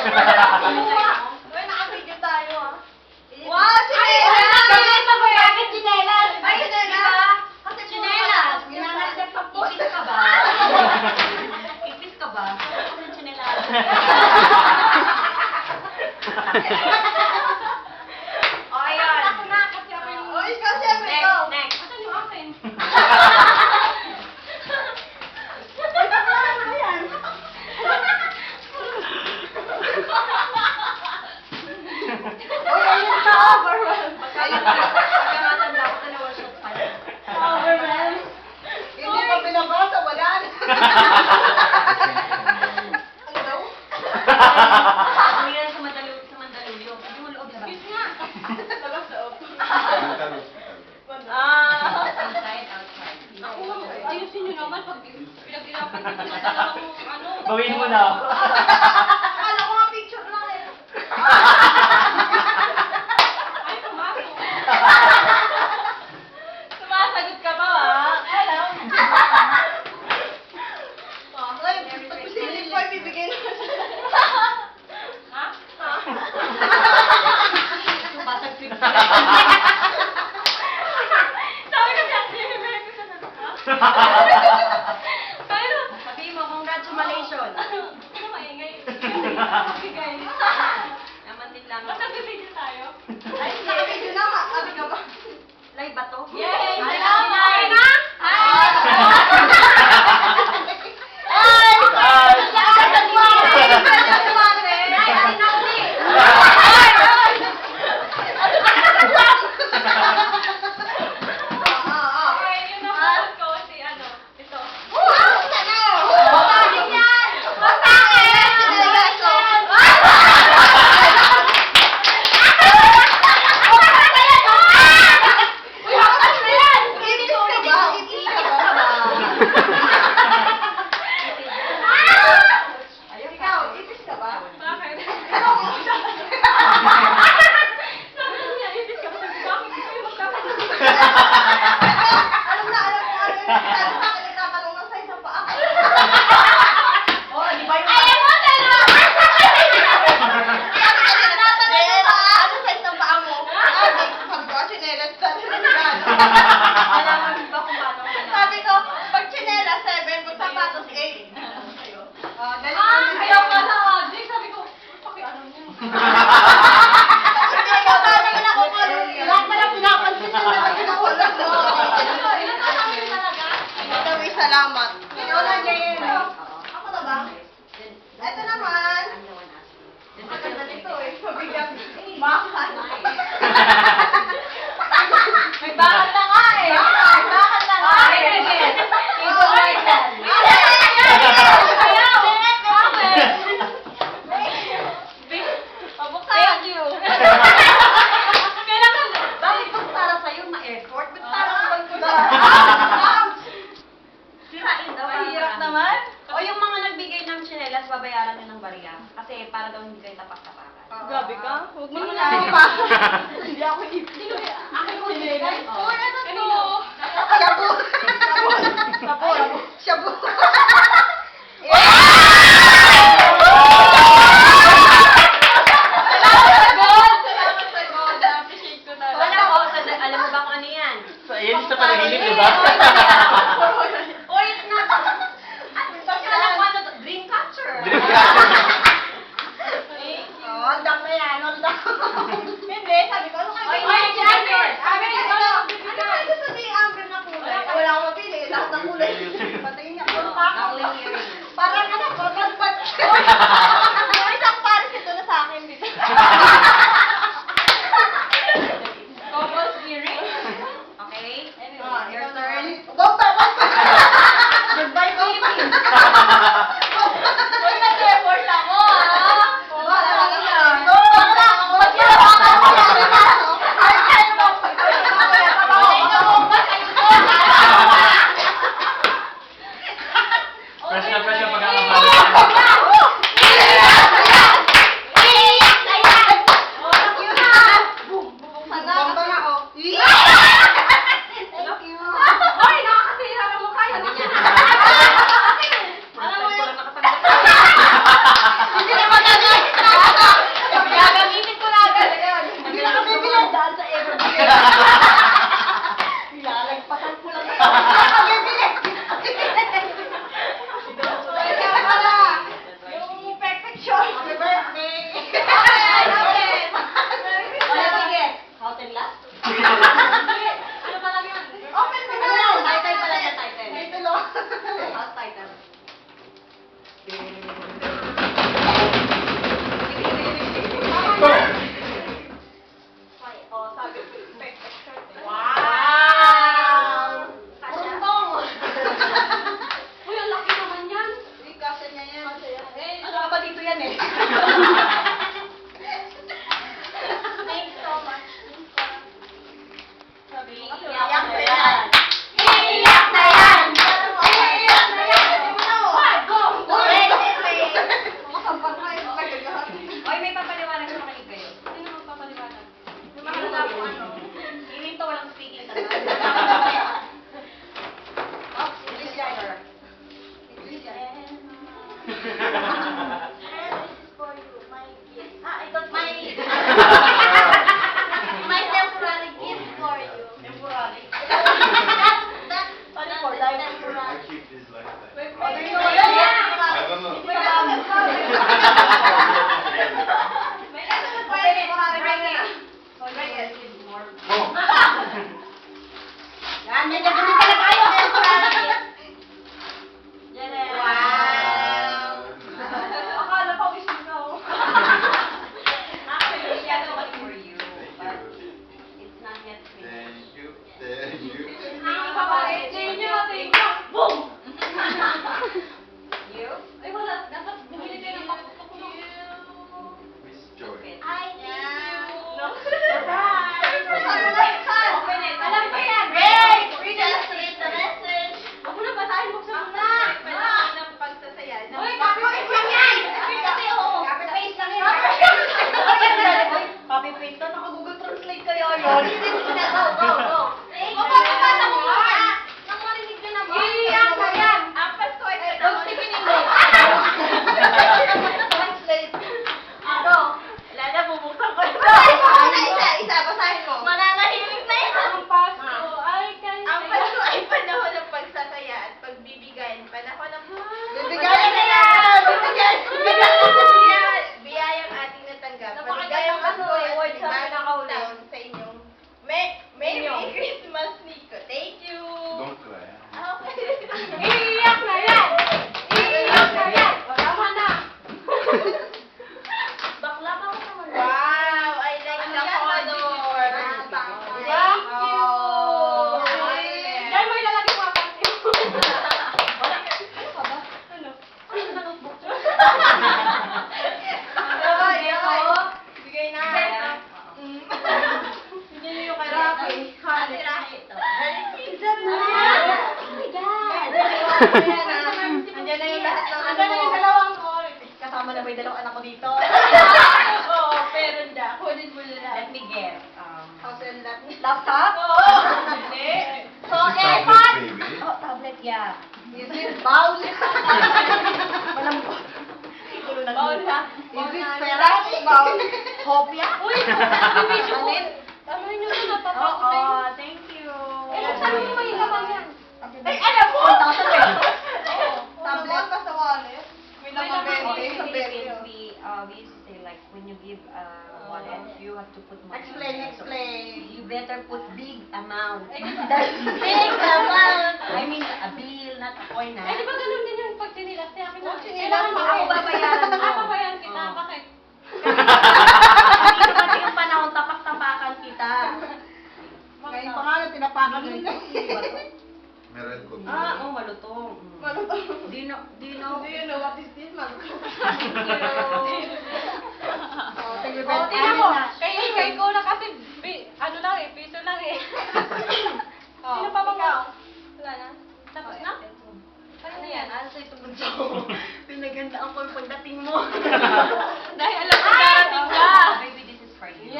Uy, naka-video tayo ah. Wow, chinelas! Bakit chinelas? Ay, chinelas! Kasi chinelas. Ginanasip pa po. Ipis ka ba? Ipis ka ba? Kasi chinelas. O, ayan. Ako na, kasi ako yung... O, ikaw siyempre ito. Next. Asan yung akin? Pagkamatanda ko, dalawa shots pa lang. Hindi pa pinabasa, wala na. Ano daw? Hindi ka sa Mandaluyong. Hindi mo loob lang. Excuse nga. Talab sa auto. Inside, outside. Ako, ayusin nyo naman pag pinaghirapan ko na dalawang ano. Bawiin mo na. Akala ko nga picture lang eh. Ay, pumasok. Sumasagot ka ba, Alam. Ay, pag pisilin po, ibibigay na siya. Ha? Basag trip. Sabi ko siya, sinibigay ko siya na ha? Pero, Sabihin mo, congratulations. pero maingay. Okay, guys. Naman din lang. Ba't nagbibigil tayo? Ay, naka-video na nga. Sabi ka ba? Live ba to? Yay! Ay, Salamat! ay, Na? Ay! Okay, yun na po ko si ano, ito. Bakit? Sabi ko niya, ibig ka ba? Sabi ko, bakit kayo magkakasama? Alam mo ba kung paano ko na? Sabi ko, pag chinela 7, pag sapatos 8. Ayaw ka na, Jake. Sabi ko, pakialam niya. Ilan na kami talaga? Salamat. Ako na ba? Ito naman. I'm the one asking. Ang ganda nito eh. Mabigat. Bakal. May bakal na nga eh. Bakal na nga Ay, eh. sige. Oh, Ito my ay God. Thank you. Kailangan, Bakit pag para sa'yo ma-airport? Ba't parang bangko na? Sirain daw. Mahirap naman. O yung mga nagbigay ng tsinelas, babayaran nyo ng bariya. Kasi para daw hindi kayo tapak-tapakan. Grabe ka. Huwag mo Hindi na. na pa. Hindi ako Akin ko sinigay. Oh, ano to? Shabu. Shabu. Salamat sa God. Appreciate ko na. Wala ko. Alam mo ba kung ano yan? Yan sa panaginip, di ba? O, it's not. Alam mo ano to? Dream catcher. Hold up na yan. Hold up. Hindi. Sabi ko, ano kayo? Oy, next, next, next. Sabi ko, Ano kayo gusto ni Amber na kulay? Wala akong mapili. Lahat ng kulay. Patingin niya. Dangling earring. Parang ano, pagpagpag. May isang pares ito na sa akin dito. Couples earring? Okay? Ah, Your turn. Basta, basta. Goodbye, Philippines. Uy, nag-effort ako, ah. Wala lang yan. Wala. Mag-effort ako. Ay, kayo mo. Fresh na fresh yung pagkakabalik. Sabi niya. Alam mo yun? Nakatanggap. Hindi na magagay. last title. Oh, sabi. Wow! Kurungtong! Uy, ang laki naman yan. Hindi, kasya niya yan. Ano ka ba dito yan eh? Thanks so much. Sabi mo kasi Iyak wala na ka yan! Iyak na yan! Iyak na yan! Go! Go! Makasampal na yung nagagahan. Oy, may papaliwanag sa makinig kayo. Sino magpapaliwanag? Yung mga sabi mo, hiling to walang speaking talaga. Oh, English writer. I got my my temporary gift for you. Temporary. That's for life. temporary. keep this lifetime. Oh, do you know Yeah. what? I don't know. Wait, May temporary gift. Bring it. More. Oh. Yan, yan, yan. Gamitin na tayo. Temporary gift. Yan eh. Wow. Akala ko wish mo na. Actually, yan naman for you. But it's not yet finished. Thank you. Thank you. Thank you, thank you. Boom! You? Ay, wala. Dapat bumili kayo ng pakulo. Miss Joy. I thank you. No. Surprise! Open it. Alam ko yan. Great! We just read the message. Huwag mo na basahin, buksan mo na. ng pagsasaya. Uy, Copy paste lang yan! Kasi oo. Copy paste lang yun. Copy paste to. Naka-Google Translate kayo yun. Go, go, go. Mapapapasa mo muna. Nang marinig ka naman. Iiyak ka yan. Apas ko ay Don't speak in English. Translate. Ano? Wala na, bubuksan ko ito. Isa, basahin mo. Mananahimik na yan. Ang Pasko ay kayo. Ang Pasko ay panahon ng pagsasaya at pagbibigayan. Panahon ng... Bigayan na yan! Bigayan! Biyayang ating natanggap. Napakagandang Maligayang ano, Pasko at words na bagong pinakahuli. taon sa inyong... Merry Christmas, Nico. Thank you. Don't cry. Okay. Iiyak na yan. Iiyak na yan. Tama na. Bakla ka ko naman. Wow, I like the color. Thank you. Diyan mo ilalagay mo ang pansin. Wala. Ano ka ba? Ano? Ano na notebook? Bigay na. Hindi niyo yung kay Rafi. Hali Rafi. Andiyan na yung lahat ng Andiyan na yung ano. dalawang kasama na ba yung dalawang anak ko dito? Oo, pero hindi. Kunin mo na Let me guess. House and lot. Laptop? Oo. Hindi. So, Is this airpod? tablet, baby? Oh, tablet, yeah. Is it bowl? Malambot. Ikulo na Bowl dito. na. Is it peras? Bowl? Hopia? Uy, yung video ko. Anin? Tama nyo na napapakot Oo, tayo. thank you. Eh, sabi mo may laman yan. Ay, alam mo! 1,000 pesos. Tablet ka sa wallet. May May laman laman bente. In Sa Philippines, bente. we used to say like when you give wallet, you have to put money. Explain, So, explain. you better put big amount. Eh, Big amount. I mean a bill, not a coin. Eh, di ba ganun din yung pag sinilas niya? Oh, sinilas Kailangan mo. ako Babayaran mo. babayaran kita. Oo. Bakit? Hindi pati yung panahon tapak-tapakan kita. Bakit? tinapakan mo ito. Meron ko. Oh, malutong. Malutong. Do you know? Do you know what is this, man? Oh, Oh, tingnan mo. Kay ko na kasi, ano lang eh, piso lang eh. Sino pa ba mo? Wala na? Tapos na? Ano yan? Ano sa ito bunso? Pinagandaan ko yung pagdating mo. Dahil alam ko darating ka. Baby, this is for you.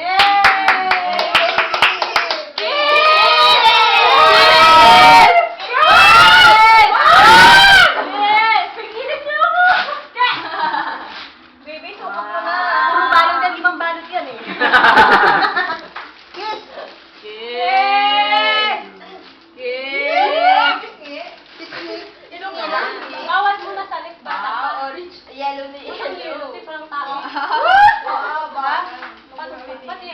Baby, Ah, sukat mo na. Puro balot yan, limang balot yan eh. Kiss! Kiss! Ilong nila. Bawat mo na sa lip ba? Orange. Yellow na Yellow. yellow. Hindi pa lang tao. Wow, ba? Pati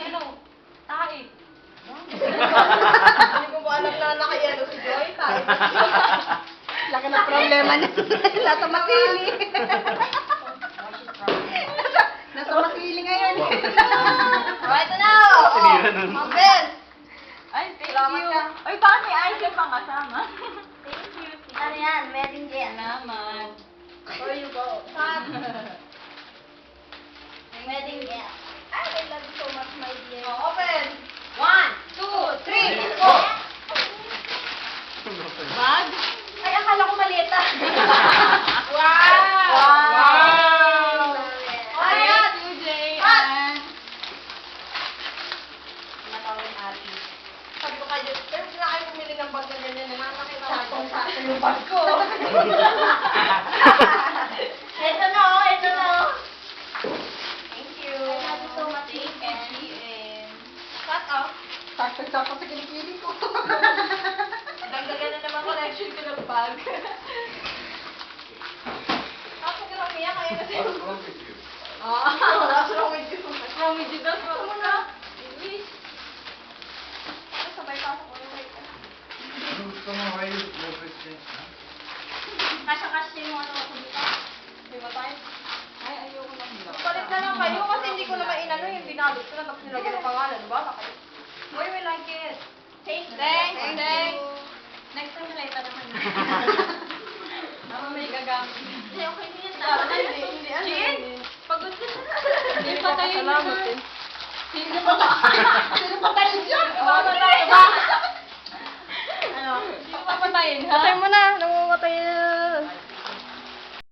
Problema na. Nasa matili. Nasa matili ngayon. Alright, ito na. Sinira nun. Mabel. Ay, thank Salamat you. ka. Ay, baka may ice pang kasama. Thank you. Ano yan? Wedding gift. Salamat. Where you go? Cut. Wedding gift. I love you so much, my dear. Oh, open. 1, 2, 3, 4. Bag? Ay, akala ko maliit ah. Wow! Wow! Ayan. Thank you, Jay. Cut. And Natawin ate. Sabi ko kayo, pero sila kayo pumili ng bag na ganyan na nakakita ko. Saktong-sakto yung bag ko. Ito na, oh, ito na. oh. Thank you. I love you so much. thank you, GM. Cut off. Sakto-sakto sa kilikili ko. Dagdagan na naman collection ko ng bag. Ako ka lang umiyak kaya kasi. What's wrong with you? What's wrong with you? What's wrong with you? That's Gusto mo what na? English. Ano, sabay pasok ko yung wait. Ano gusto mo? Why you no Christian? Kasya-kasya yung ano ko dito. Di ba tayo? Ay, ayoko na. Palit na lang kayo kasi hindi ko naman inano yung binalot ko na tapos nilagyan ng pangalan. Bala kayo. Boy, we like it. Thanks. Thanks, Thank thanks. you. Next time nila ito naman. Ako may gagamit. Hindi, okay din yan. Parang hindi, ano. Jean? Pagod ka na. Hindi pa tayo Salamat na. eh. Hindi pa